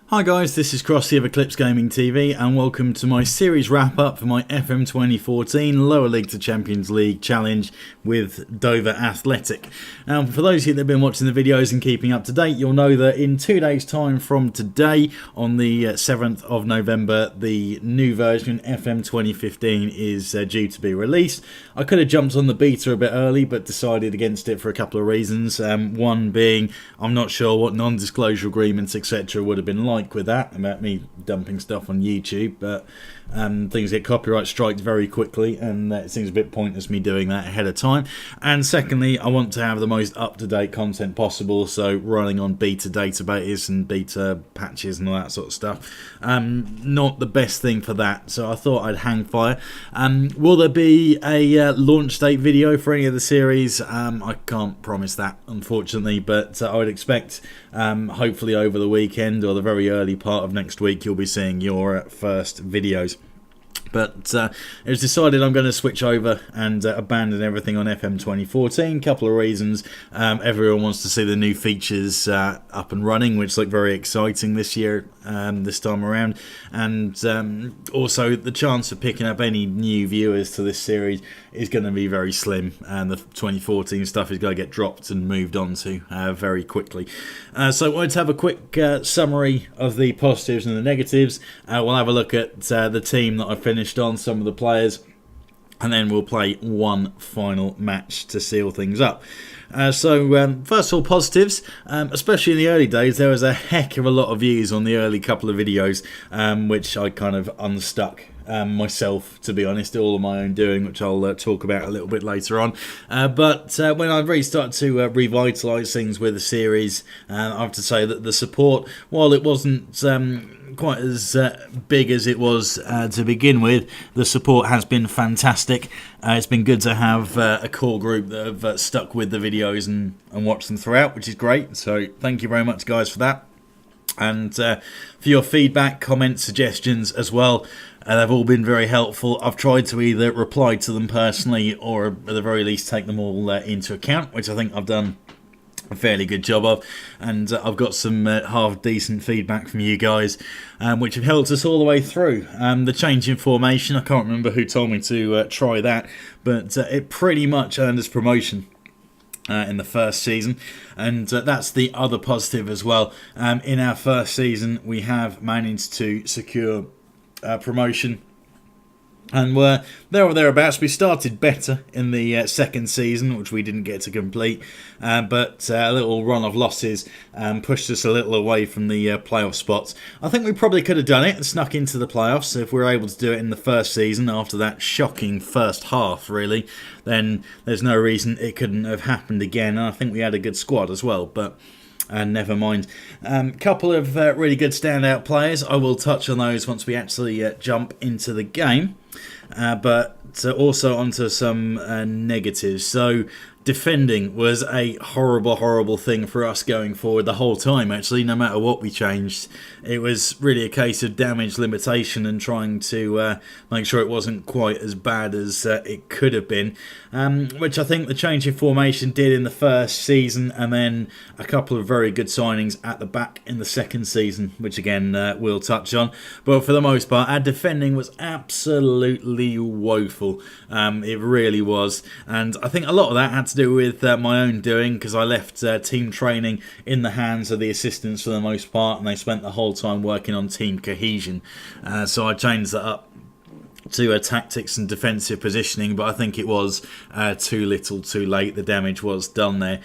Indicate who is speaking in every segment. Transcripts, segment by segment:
Speaker 1: Hi guys, this is Crossy of Eclipse Gaming TV and welcome to my series wrap up for my FM2014 Lower League to Champions League challenge with Dover Athletic. Now for those of you that have been watching the videos and keeping up to date, you'll know that in 2 days time from today, on the 7th of November, the new version FM2015 is due to be released. I could have jumped on the beta a bit early but decided against it for a couple of reasons. One being I'm not sure what non-disclosure agreements etc. would have been like with that, about me dumping stuff on YouTube, but things get copyright striked very quickly and it seems a bit pointless me doing that ahead of time. And secondly, I want to have the most up-to-date content possible, so running on beta databases and beta patches and all that sort of stuff, not the best thing for that, so I thought I'd hang fire. Will there be a launch date video for any of the series? I can't promise that, unfortunately, but I would expect hopefully over the weekend or the very early part of next week you'll be seeing your first videos. But it was decided I'm going to switch over and abandon everything on FM2014. Couple of reasons. Everyone wants to see the new features up and running, which look very exciting this year, this time around. And also the chance of picking up any new viewers to this series is going to be very slim. And the 2014 stuff is going to get dropped and moved on to very quickly. So I wanted to have a quick summary of the positives and the negatives. We'll have a look at the team that I finished on, some of the players, and then we'll play one final match to seal things up. So first of all, positives, especially in the early days, there was a heck of a lot of views on the early couple of videos, which I kind of unstuck myself, to be honest, all of my own doing, which I'll talk about a little bit later on. But when I really started to revitalise things with the series, I have to say that the support, while it wasn't quite as big as it was to begin with, the support has been fantastic. It's been good to have a core group that have stuck with the videos and watched them throughout, which is great. So thank you very much, guys, for that. And for your feedback, comments, suggestions as well. They've all been very helpful. I've tried to either reply to them personally or at the very least take them all into account, which I think I've done a fairly good job of. And I've got some half decent feedback from you guys, which have helped us all the way through. The change in formation, I can't remember who told me to try that, but it pretty much earned us promotion in the first season, and that's the other positive as well. In our first season we have managed to secure promotion, and we're there or thereabouts. We started better in the second season, which we didn't get to complete, but a little run of losses pushed us a little away from the playoff spots. I think we probably could have done it and snuck into the playoffs. So if we were able to do it in the first season after that shocking first half, really, then there's no reason it couldn't have happened again. And I think we had a good squad as well, but never mind. Couple of really good standout players. I will touch on those once we actually jump into the game. But also onto some negatives. So defending was a horrible thing for us going forward the whole time, actually. No matter what we changed, it was really a case of damage limitation and trying to make sure it wasn't quite as bad as it could have been, which I think the change in formation did in the first season, and then a couple of very good signings at the back in the second season, which again we'll touch on. But for the most part, our defending was absolutely woeful. It really was, and I think a lot of that had to do with my own doing, because I left team training in the hands of the assistants for the most part, and they spent the whole time working on team cohesion. So I changed that up to tactics and defensive positioning, but I think it was too little too late. The damage was done there.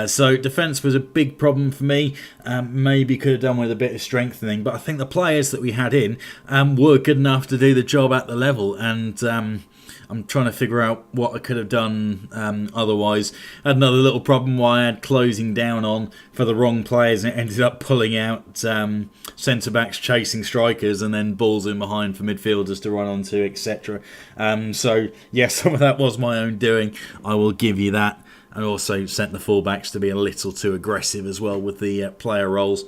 Speaker 1: So defence was a big problem for me. Maybe could have done with a bit of strengthening, but I think the players that we had in were good enough to do the job at the level, and I'm trying to figure out what I could have done otherwise. I had another little problem why I had closing down on for the wrong players, and it ended up pulling out centre-backs chasing strikers and then balls in behind for midfielders to run onto, etc. So, yes, some of that was my own doing. I will give you that. And also sent the fullbacks to be a little too aggressive as well with the player roles.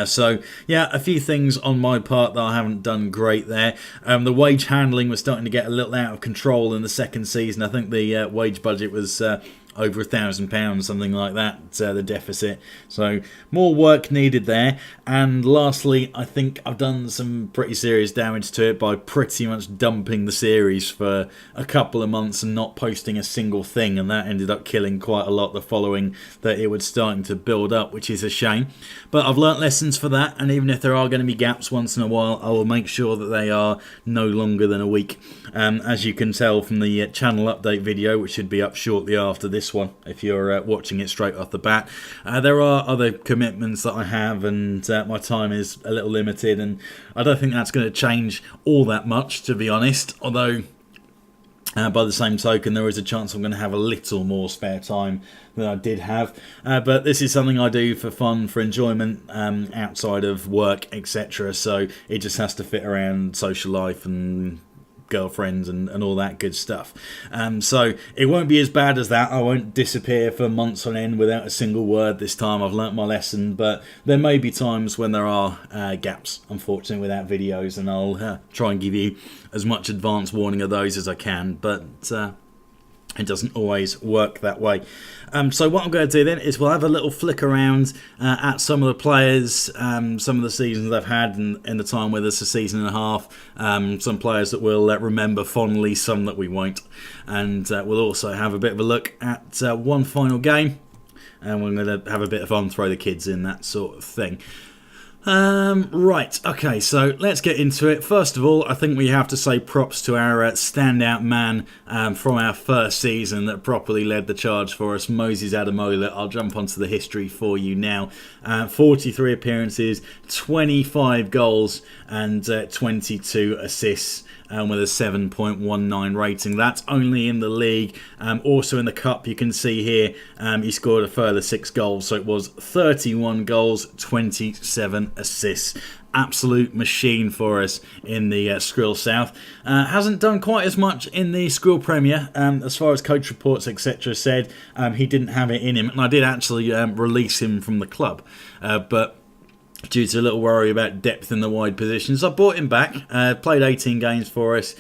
Speaker 1: So, yeah, a few things on my part that I haven't done great there. The wage handling was starting to get a little out of control in the second season. I think the wage budget was over £1,000, something like that, the deficit. So more work needed there. And lastly, I think I've done some pretty serious damage to it by pretty much dumping the series for a couple of months and not posting a single thing, and that ended up killing quite a lot the following that it was starting to build up, which is a shame. But I've learnt lessons for that, and even if there are going to be gaps once in a while, I will make sure that they are no longer than a week. As you can tell from the channel update video, which should be up shortly after this one if you're watching it straight off the bat, there are other commitments that I have, and my time is a little limited, and I don't think that's going to change all that much, to be honest, although by the same token there is a chance I'm going to have a little more spare time than I did have, but this is something I do for fun, for enjoyment, outside of work, etc. So it just has to fit around social life and girlfriends and all that good stuff. So it won't be as bad as that. I won't disappear for months on end without a single word this time. I've learnt my lesson, but there may be times when there are gaps, unfortunately, without videos, and I'll try and give you as much advance warning of those as I can, but it doesn't always work that way. So what I'm going to do then is we'll have a little flick around at some of the players, some of the seasons they've had in the time with us, a season and a half, some players that we'll remember fondly, some that we won't, and we'll also have a bit of a look at one final game, and we're going to have a bit of fun, throw the kids in, that sort of thing. Right, okay, so let's get into it. First of all, I think we have to say props to our standout man from our first season that properly led the charge for us, Moses Ademola. I'll jump onto the history for you now. 43 appearances, 25 goals and 22 assists. With a 7.19 rating. That's only in the league. Also in the cup, you can see here, he scored a further 6 goals. So it was 31 goals, 27 assists. Absolute machine for us in the Skrill South. Hasn't done quite as much in the Skrill Premier, as far as coach reports, etc. said. He didn't have it in him. And I did actually release him from the club. But due to a little worry about depth in the wide positions, I brought him back, played 18 games for us,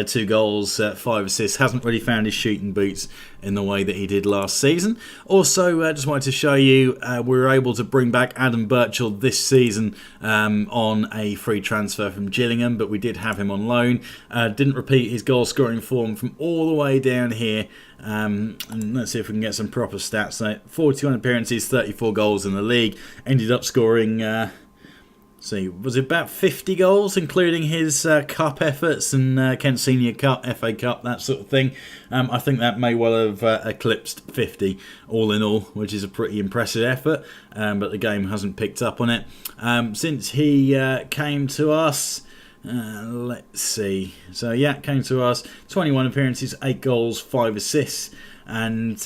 Speaker 1: 2 goals, 5 assists. Hasn't really found his shooting boots in the way that he did last season. Also, just wanted to show you, we were able to bring back Adam Birchall this season on a free transfer from Gillingham, but we did have him on loan. Didn't repeat his goal scoring form from all the way down here. And let's see if we can get some proper stats. So 41 appearances, 34 goals in the league. Ended up scoring, was it about 50 goals, including his cup efforts and Kent Senior Cup, FA Cup, that sort of thing. I think that may well have eclipsed 50 all in all, which is a pretty impressive effort, but the game hasn't picked up on it. Since he came to us, let's see. So yeah, came to us, 21 appearances, 8 goals, 5 assists, and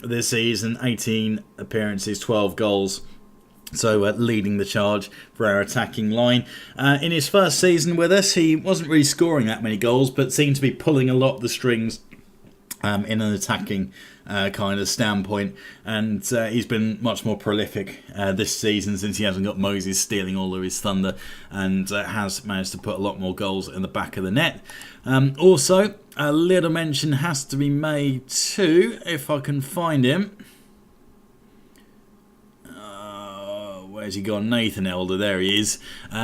Speaker 1: this season 18 appearances, 12 goals. So leading the charge for our attacking line. In his first season with us, he wasn't really scoring that many goals, but seemed to be pulling a lot of the strings in an attacking kind of standpoint, and he's been much more prolific this season since he hasn't got Moses stealing all of his thunder, and has managed to put a lot more goals in the back of the net. Also, a little mention has to be made too, if I can find him. Where's he gone? Nathan Elder, there he is,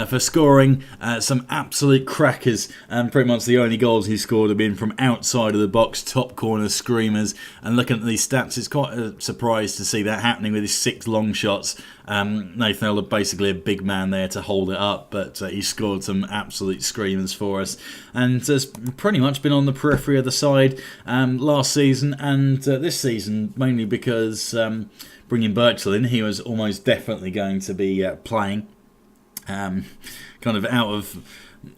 Speaker 1: for scoring some absolute crackers. Pretty much the only goals he scored have been from outside of the box, top corner screamers. And looking at these stats, it's quite a surprise to see that happening with his 6 long shots. Nathan Elder, basically a big man there to hold it up, but he scored some absolute screamers for us, and has pretty much been on the periphery of the side last season and this season, mainly because bringing Birchall in, he was almost definitely going to be playing, kind of out of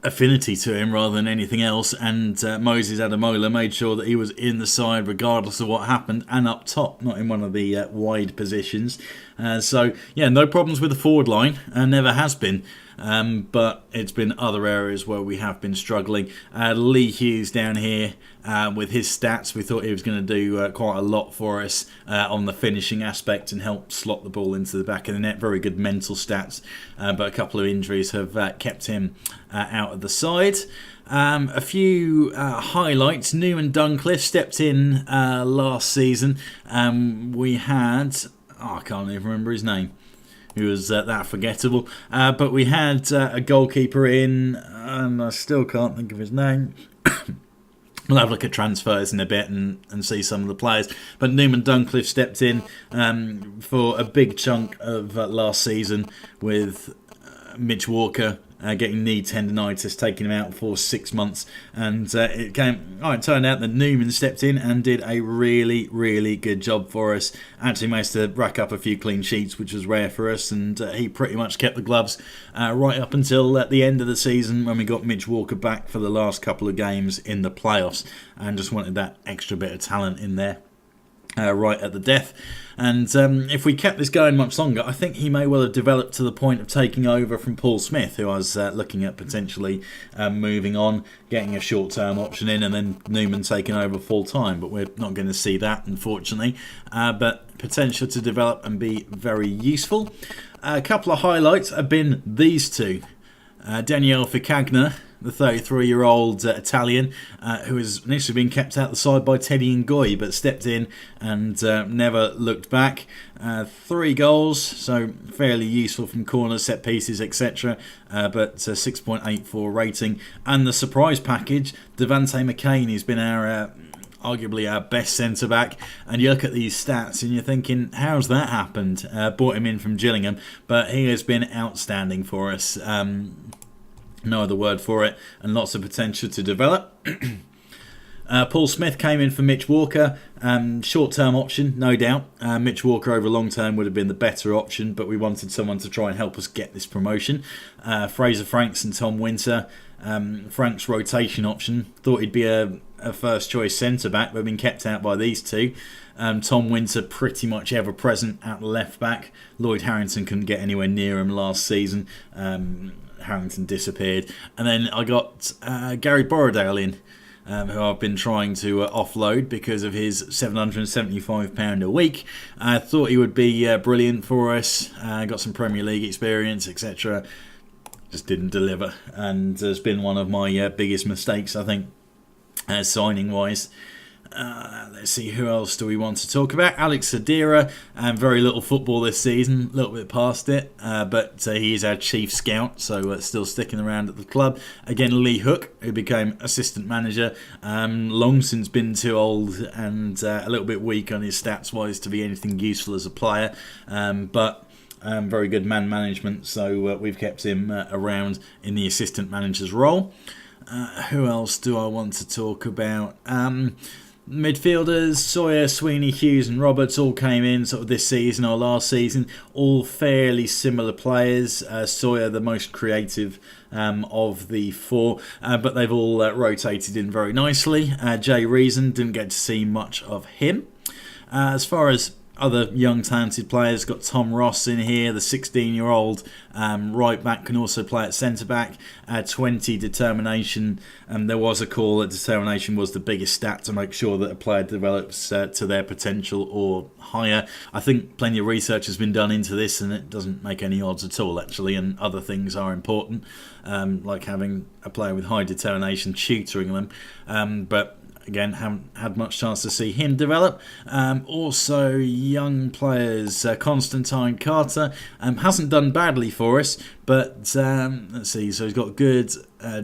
Speaker 1: affinity to him rather than anything else, and Moses Ademola made sure that he was in the side regardless of what happened, and up top, not in one of the wide positions. So yeah, no problems with the forward line, never has been. But it's been other areas where we have been struggling. Lee Hughes down here with his stats, we thought he was going to do quite a lot for us on the finishing aspect and help slot the ball into the back of the net. Very good mental stats, but a couple of injuries have kept him out of the side. A few highlights. Newman Duncliffe stepped in last season. We had... I can't even remember his name. He was that forgettable. But we had a goalkeeper in, and I still can't think of his name. We'll have a look at transfers in a bit and see some of the players. But Newman Duncliffe stepped in for a big chunk of last season with Mitch Walker getting knee tendinitis, taking him out for 6 months. And it turned out that Newman stepped in and did a really, really good job for us. Actually managed to rack up a few clean sheets, which was rare for us. And he pretty much kept the gloves right up until at the end of the season when we got Mitch Walker back for the last couple of games in the playoffs. And just wanted that extra bit of talent in there. Right at the death. And if we kept this going much longer, I think he may well have developed to the point of taking over from Paul Smith, who I was looking at potentially moving on, getting a short-term option in, and then Newman taking over full-time. But we're not going to see that, unfortunately. But potential to develop and be very useful. A couple of highlights have been these two. Daniele Ficagna, the 33-year-old Italian, who has initially been kept out the side by Teddy Ngoy, but stepped in and never looked back. 3 goals, so fairly useful from corners, set pieces, etc. But 6.84 rating. And the surprise package, Devante McCain, who's been arguably our best centre-back, and you look at these stats and you're thinking, how's that happened? Brought him in from Gillingham, but he has been outstanding for us. No other word for it, and lots of potential to develop. Paul Smith came in for Mitch Walker. Short-term option, no doubt. Mitch Walker over long-term would have been the better option, but we wanted someone to try and help us get this promotion. Fraser Franks and Tom Winter. Frank's rotation option. Thought he'd be a first-choice centre-back, but been kept out by these two. Tom Winter pretty much ever-present at left-back. Lloyd Harrington couldn't get anywhere near him last season. Harrington disappeared. And then I got Gary Borrowdale in, who I've been trying to offload because of his £775 a week. I thought he would be brilliant for us. Got some Premier League experience, etc. Just didn't deliver, and has been one of my biggest mistakes, I think, signing-wise. Let's see, who else do we want to talk about? Alex Sadira, very little football this season, a little bit past it, but he is our chief scout, so still sticking around at the club. Again, Lee Hook, who became assistant manager, long since been too old and a little bit weak on his stats wise to be anything useful as a player, but very good man management, so we've kept him around in the assistant manager's role. Who else do I want to talk about? Midfielders, Sawyer, Sweeney, Hughes and Roberts all came in sort of this season or last season. All fairly similar players. Sawyer the most creative of the 4, but they've all rotated in very nicely. Jay Reason, didn't get to see much of him. As far as other young talented players, got Tom Ross in here, the 16-year-old right back, can also play at centre back. 20 determination, and there was a call that determination was the biggest stat to make sure that a player develops to their potential or higher. I think plenty of research has been done into this, and it doesn't make any odds at all actually, and other things are important, like having a player with high determination tutoring them, but again, haven't had much chance to see him develop. Also, young players, Constantine Carter hasn't done badly for us, but let's see, so he's got good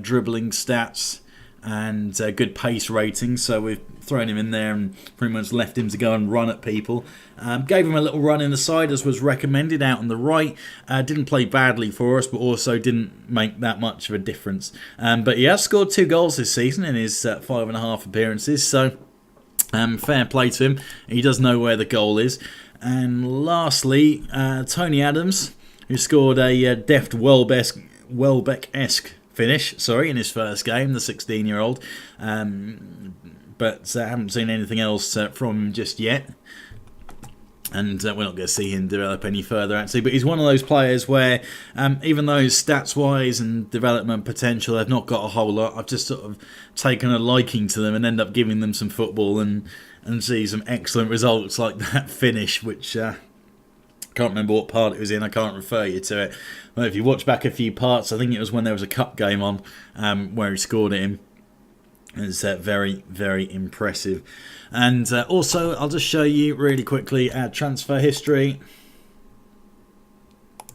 Speaker 1: dribbling stats and good pace rating, so we've thrown him in there and pretty much left him to go and run at people. Gave him a little run in the side as was recommended out on the right. Didn't play badly for us, but also didn't make that much of a difference. But he has scored 2 goals this season in his 5.5 appearances, so fair play to him. He does know where the goal is. And lastly, Tony Adams, who scored a deft Welbeck-esque finish, in his first game, the 16-year-old. But I haven't seen anything else from him just yet. And we're not going to see him develop any further, actually. But he's one of those players where, even though stats-wise and development potential, they've not got a whole lot, I've just sort of taken a liking to them and end up giving them some football and see some excellent results like that finish, which Can't remember what part it was in. I can't refer you to it. But if you watch back a few parts, I think it was when there was a cup game on where he scored it in. It's very, very impressive. And also, I'll just show you really quickly our transfer history.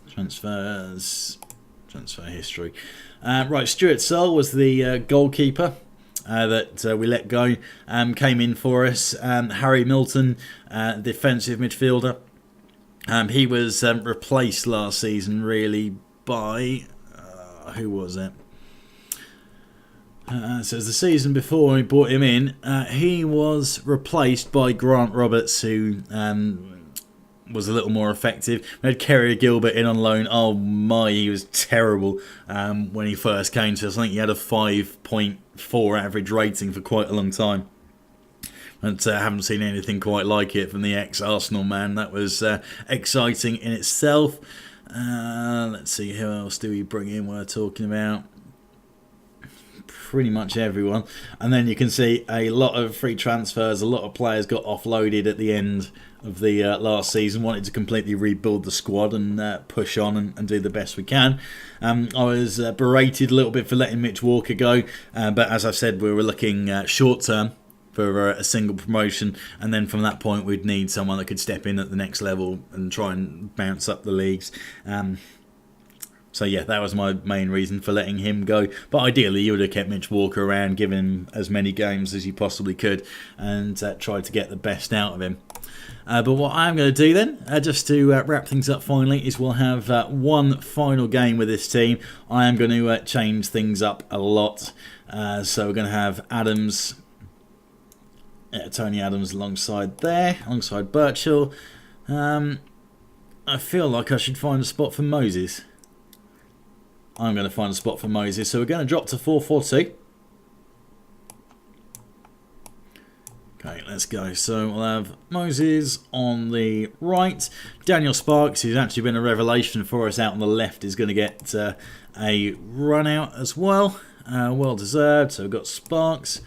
Speaker 1: Transfer history. Right, Stuart Searle was the goalkeeper that we let go. Came in for us. Harry Milton, defensive midfielder. He was replaced last season, really, by... who was it? So as the season before we brought him in, he was replaced by Grant Roberts, who was a little more effective. We had Kerry Gilbert in on loan. Oh my, he was terrible when he first came to us. I think he had a 5.4 average rating for quite a long time. And I haven't seen anything quite like it from the ex-Arsenal man. That was exciting in itself. Let's see, who else do we bring in we're talking about? Pretty much everyone. And then you can see a lot of free transfers. A lot of players got offloaded at the end of the last season. Wanted to completely rebuild the squad and push on and do the best we can. I was berated a little bit for letting Mitch Walker go. But as I've said, we were looking short term for a single promotion, and then from that point we'd need someone that could step in at the next level and try and bounce up the leagues. So yeah, that was my main reason for letting him go. But ideally you would have kept Mitch Walker around, given him as many games as you possibly could, and tried to get the best out of him. But what I'm going to do then, just to wrap things up finally, is we'll have one final game with this team. I am going to change things up a lot. So we're going to have Adams... Tony Adams alongside Birchall. I feel like I should find a spot for Moses. I'm going to find a spot for Moses. So we're going to drop to 4-4-2. Okay, let's go. So we'll have Moses on the right. Daniel Sparks, who's actually been a revelation for us out on the left, is going to get a run out as well. Well deserved. So we've got Sparks.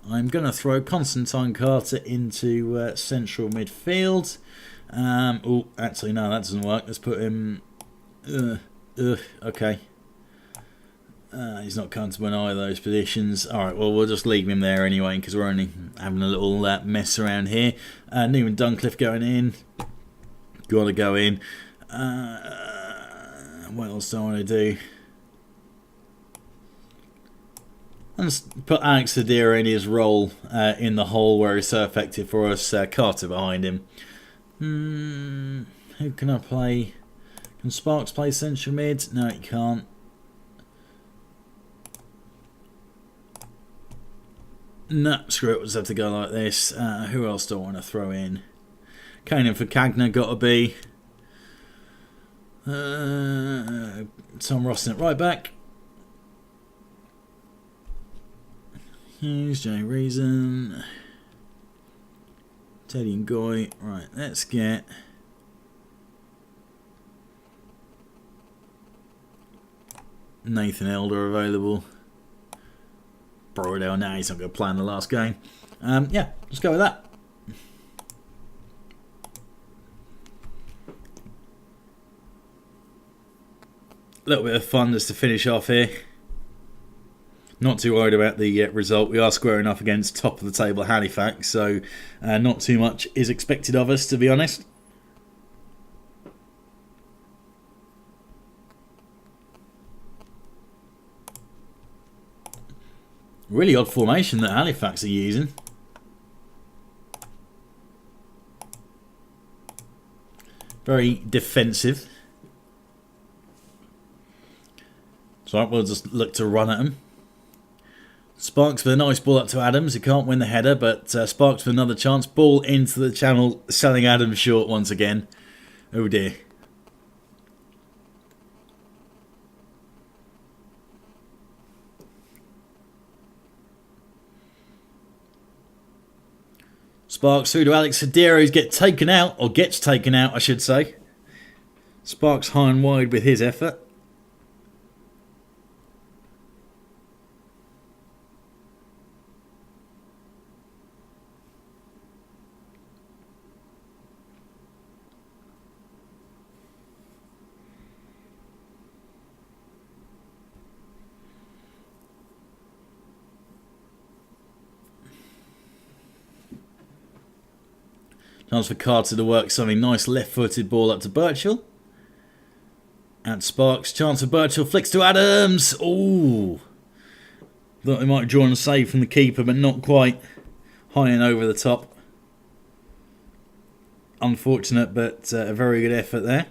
Speaker 1: I'm going to throw Constantine Carter into central midfield. Oh, actually, no, that doesn't work. Let's put him... okay. He's not comfortable in either of those positions. Alright, well, we'll just leave him there anyway, because we're only having a little mess around here. Newman Duncliffe going in. Got to go in. What else do I want to do? And put Alex Sadira in his role in the hole where he's so effective for us. Carter behind him. Who can I play? Can Sparks play central mid? No, he can't. No, screw it. We'll just have to go like this. Who else do I want to throw in? Kanan for Cagner, got to be. Tom Rossen at right back. Hughes, Jay Reason, Teddy and Goy. Right, let's get Nathan Elder available. Broydale, now he's not going to play in the last game. Yeah, let's go with that. A little bit of fun just to finish off here. Not too worried about the result. We are squaring off against top of the table Halifax, so not too much is expected of us, to be honest. Really odd formation that Halifax are using. Very defensive. So we'll just look to run at them. Sparks with a nice ball up to Adams. He can't win the header, but Sparks with another chance. Ball into the channel, selling Adams short once again. Oh dear. Sparks through to Alex Sadira, who's gets taken out, I should say. Sparks high and wide with his effort. Chance for Carter to work something nice. Left-footed ball up to Birchall. Out to Sparks. Chance for Birchall. Flicks to Adams. Ooh. Thought they might have drawn a save from the keeper, but not quite. High and over the top. Unfortunate, but a very good effort there.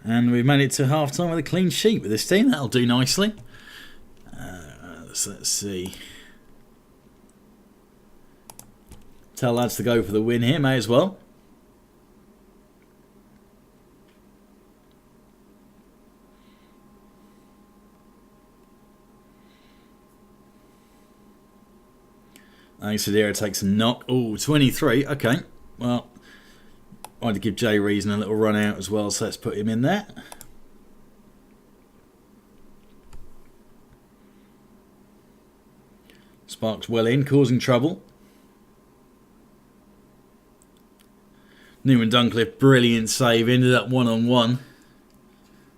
Speaker 1: And we've made it to half-time with a clean sheet with this team. That'll do nicely. Let's see. Tell lads to go for the win here. May as well. Sedera takes a knock. Oh, 23. Okay. Well, I had to give Jay Reason a little run out as well, so let's put him in there. Sparks well in, causing trouble. Newman Duncliffe, brilliant save. Ended up one-on-one.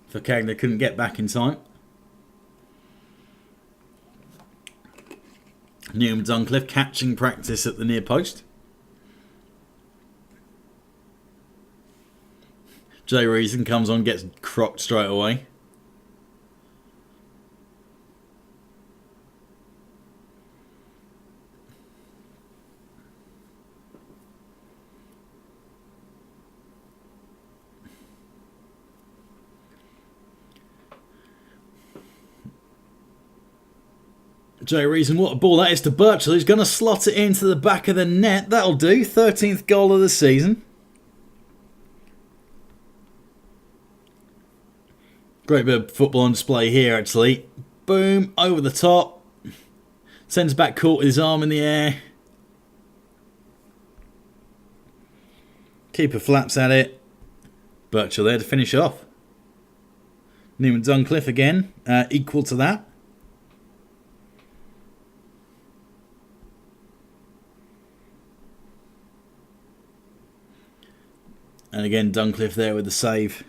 Speaker 1: For Cagner, couldn't get back in time. Newman Duncliffe catching practice at the near post. Jay Reason comes on, gets crocked straight away. Jay Reason, what a ball that is to Birchall, who's going to slot it into the back of the net. That'll do. 13th goal of the season. Great bit of football on display here, actually. Boom, over the top. Sends back caught with his arm in the air. Keeper flaps at it. Birchall there to finish off. Newman Duncliffe again, equal to that. And again, Duncliffe there with the save.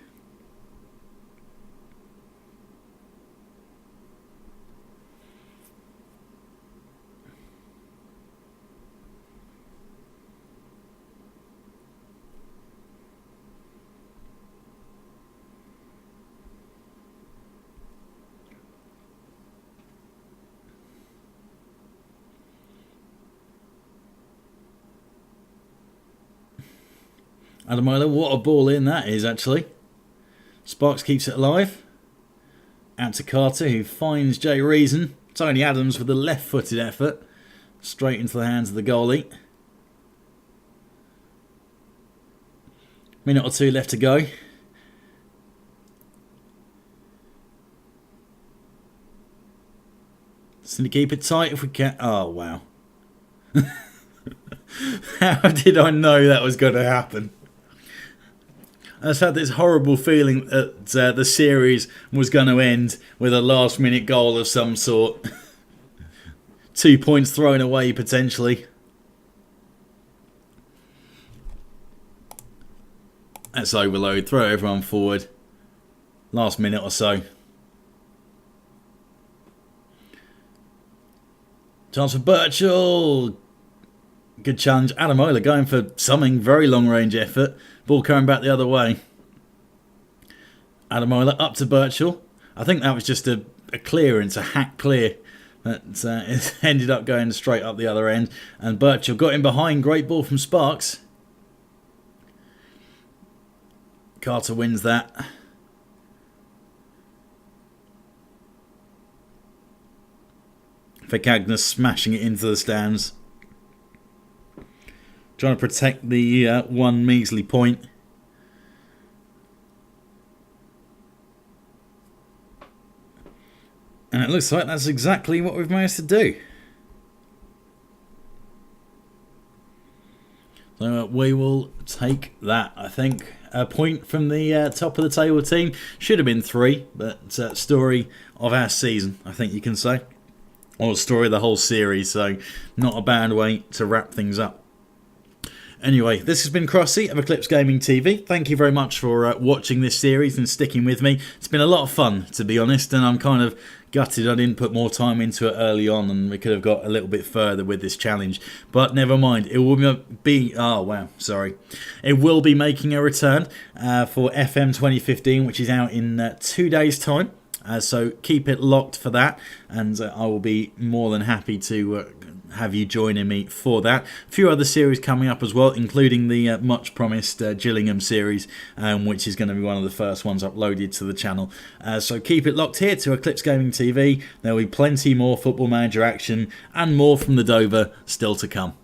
Speaker 1: Adamola, what a ball in that is, actually. Sparks keeps it alive. Out to Carter, who finds Jay Reason. Tony Adams with a left-footed effort. Straight into the hands of the goalie. Minute or two left to go. Just need to keep it tight if we can. Oh, wow. How did I know that was going to happen? I just had this horrible feeling that the series was going to end with a last-minute goal of some sort. 2 points thrown away, potentially. Let's overload. Throw everyone forward. Last minute or so. Chance for Birchall. Good challenge. Adamola going for something. Very long-range effort. Ball coming back the other way. Adamola up to Birchall. I think that was just a clearance, a hack clear. That it ended up going straight up the other end. And Birchall got in behind. Great ball from Sparks. Carter wins that. Vercagna smashing it into the stands. Trying to protect the one measly point. And it looks like that's exactly what we've managed to do. So we will take that, I think. A point from the top of the table team. Should have been 3, but story of our season, I think you can say. Or story of the whole series, so not a bad way to wrap things up. Anyway, this has been Crossy of Eclipse Gaming TV. Thank you very much for watching this series and sticking with me. It's been a lot of fun, to be honest, and I'm kind of Gutted I didn't put more time into it early on, and we could have got a little bit further with this challenge. But never mind. It will be... Oh, wow. Sorry. It will be making a return for FM 2015, which is out in 2 days' time. So keep it locked for that, and I will be more than happy to have you joining me for that. A few other series coming up as well, including the much promised Gillingham series, which is going to be one of the first ones uploaded to the channel. So keep it locked here to Eclipse Gaming TV. There will be plenty more Football Manager action and more from the Dover still to come.